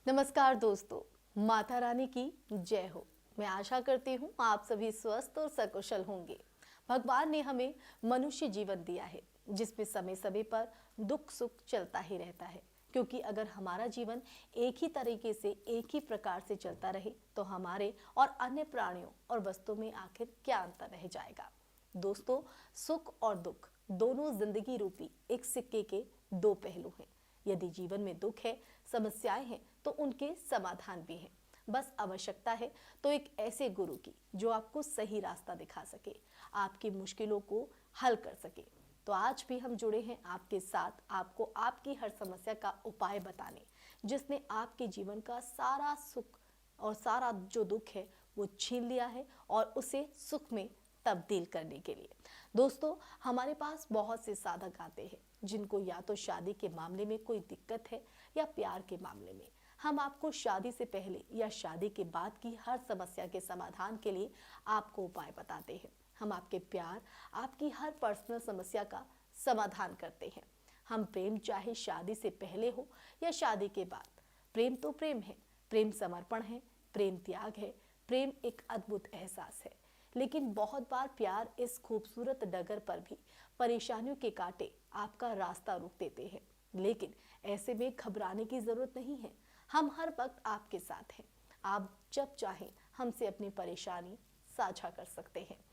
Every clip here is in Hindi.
नमस्कार दोस्तों, माता रानी की जय हो। मैं आशा करती हूँ आप सभी स्वस्थ और सकुशल होंगे। भगवान ने हमें मनुष्य जीवन दिया है जिसमें समय समय पर दुख सुख चलता ही रहता है, क्योंकि अगर हमारा जीवन एक ही तरीके से एक ही प्रकार से चलता रहे तो हमारे और अन्य प्राणियों और वस्तुओं में आखिर क्या अंतर रह जाएगा। दोस्तों, सुख और दुख दोनों जिंदगी रूपी एक सिक्के के दो पहलू हैं। यदि जीवन में दुख है, समस्याएं हैं, तो उनके समाधान भी हैं। बस आवश्यकता है तो एक ऐसे गुरु की जो आपको सही रास्ता दिखा सके, आपकी मुश्किलों को हल कर सके। तो आज भी हम जुड़े हैं आपके साथ, आपको आपकी हर समस्या का उपाय बताने, जिसने आपके जीवन का सारा सुख और सारा जो दुख है वो छीन लिया है और उसे सुख में तब्दील करने के लिए। दोस्तों, हमारे पास बहुत से साधक आते हैं जिनको या तो शादी के मामले में कोई दिक्कत है या प्यार के मामले में। हम आपको शादी से पहले या शादी के बाद की हर समस्या के समाधान के लिए आपको उपाय बताते हैं। हम आपके प्यार, आपकी हर पर्सनल समस्या का समाधान करते हैं। हम प्रेम चाहे शादी से पहले हो या शादी के बाद, प्रेम तो प्रेम है, प्रेम समर्पण है, प्रेम त्याग है, प्रेम एक अद्भुत एहसास है। लेकिन बहुत बार प्यार इस खूबसूरत डगर पर भी परेशानियों के कांटे आपका रास्ता रोक देते हैं। लेकिन ऐसे में घबराने की जरूरत नहीं है, हम हर वक्त आपके साथ हैं। आप जब चाहें हमसे अपनी परेशानी साझा कर सकते हैं।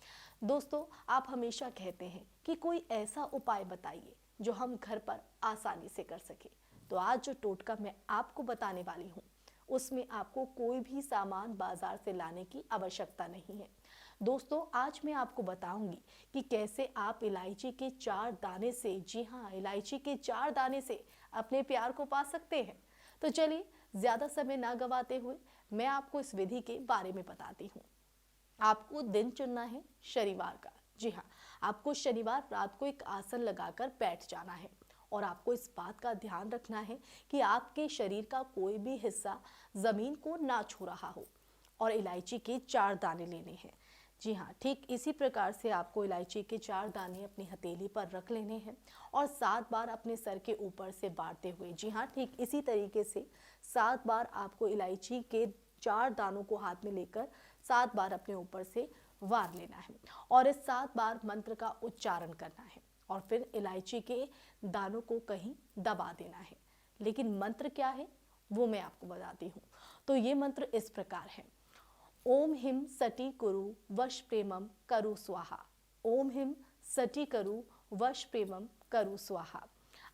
दोस्तों, आप हमेशा कहते हैं कि कोई ऐसा उपाय बताइए जो हम घर पर आसानी से कर सके। तो आज जो टोटका मैं आपको बताने वाली हूँ उसमें आपको कोई भी सामान बाजार से लाने की आवश्यकता नहीं है। दोस्तों, आज मैं आपको बताऊंगी कि कैसे आप इलायची के 4 दाने से, जी हाँ, इलायची के 4 दाने से अपने प्यार को पा सकते हैं। तो चलिए, ज्यादा समय ना गवाते हुए मैं आपको इस विधि के बारे में बताती हूँ। आपको दिन चुनना है शनिवार का। जी हाँ, आपको शनिवार रात को एक आसन लगाकर बैठ जाना है और आपको इस बात का ध्यान रखना है कि आपके शरीर का कोई भी हिस्सा जमीन को ना छू रहा हो और इलायची के 4 दाने लेने हैं। जी हाँ, ठीक इसी प्रकार से आपको इलायची के 4 दाने अपनी हथेली पर रख लेने हैं और 7 बार अपने सर के ऊपर से बांटते हुए, जी हाँ, ठीक इसी तरीके से 7 बार आपको इलायची के 4 दानों को हाथ में लेकर 7 बार अपने ऊपर से वार लेना है और इस 7 बार मंत्र का उच्चारण करना है और फिर इलायची के दानों को कहीं दबा देना है। लेकिन मंत्र क्या है वो मैं आपको बताती हूँ। तो ये मंत्र इस प्रकार है: ओम हिम सटी कुरु वश प्रेमम करु स्वाहा। ओम हिम सटी करु वश प्रेमम करु स्वाहा।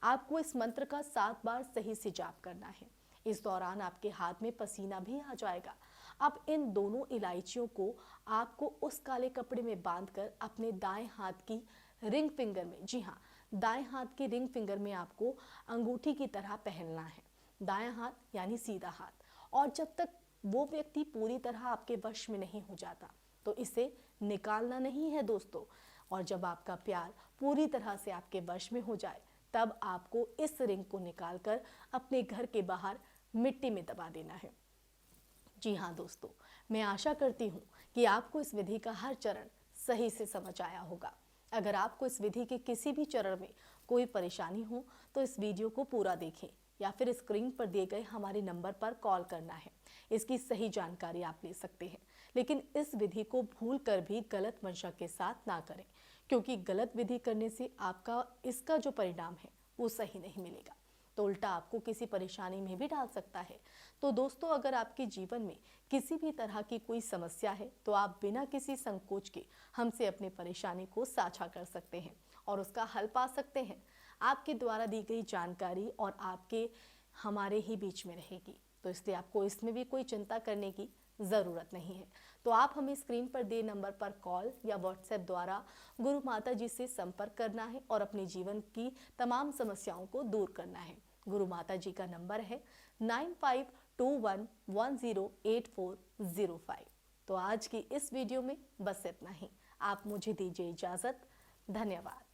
आपको इस मंत्र का 7 बार सही से जाप करना है। इस दौरान आपके हाथ में पसीना भी आ जाएगा। अब इन दोनों इलायचियों को आपको उस काले कपड़े में बांधकर अपने दाएं हाथ की रिंग फिंगर में, जी हाँ, दाएं हाथ के रिंग फिंगर में आपको अंगूठी की तरह पहनना है। दायां हाथ यानी सीधा हाथ। और जब तक वो व्यक्ति पूरी तरह आपके वश में नहीं हो जाता तो इसे निकालना नहीं है दोस्तों। और जब आपका प्यार पूरी तरह से आपके वश में हो जाए तब आपको इस रिंग को निकालकर अपने घर के बाहर मिट्टी में दबा देना है। जी हाँ दोस्तों, मैं आशा करती हूँ कि आपको इस विधि का हर चरण सही से समझ आया होगा। अगर आपको इस विधि के किसी भी चरण में कोई परेशानी हो तो इस वीडियो को पूरा देखें या फिर स्क्रीन पर दिए गए हमारे नंबर पर कॉल करना है। इसकी सही जानकारी आप ले सकते हैं। लेकिन इस विधि को भूल कर भी गलत मंशा के साथ ना करें, क्योंकि गलत विधि करने से आपका इसका जो परिणाम है वो सही नहीं मिलेगा, तो उल्टा आपको किसी परेशानी में भी डाल सकता है। तो दोस्तों, अगर आपके जीवन में किसी भी तरह की कोई समस्या है तो आप बिना किसी संकोच के हमसे अपनी परेशानी को साझा कर सकते हैं और उसका हल पा सकते हैं। आपके द्वारा दी गई जानकारी और आपके हमारे ही बीच में रहेगी, तो इसलिए आपको इसमें भी कोई चिंता करने की ज़रूरत नहीं है। तो आप हमें स्क्रीन पर दिए नंबर पर कॉल या व्हाट्सएप द्वारा गुरु माता जी से संपर्क करना है और अपने जीवन की तमाम समस्याओं को दूर करना है। गुरु माता जी का नंबर है 9521108405। तो आज की इस वीडियो में बस इतना ही। आप मुझे दीजिए इजाज़त। धन्यवाद।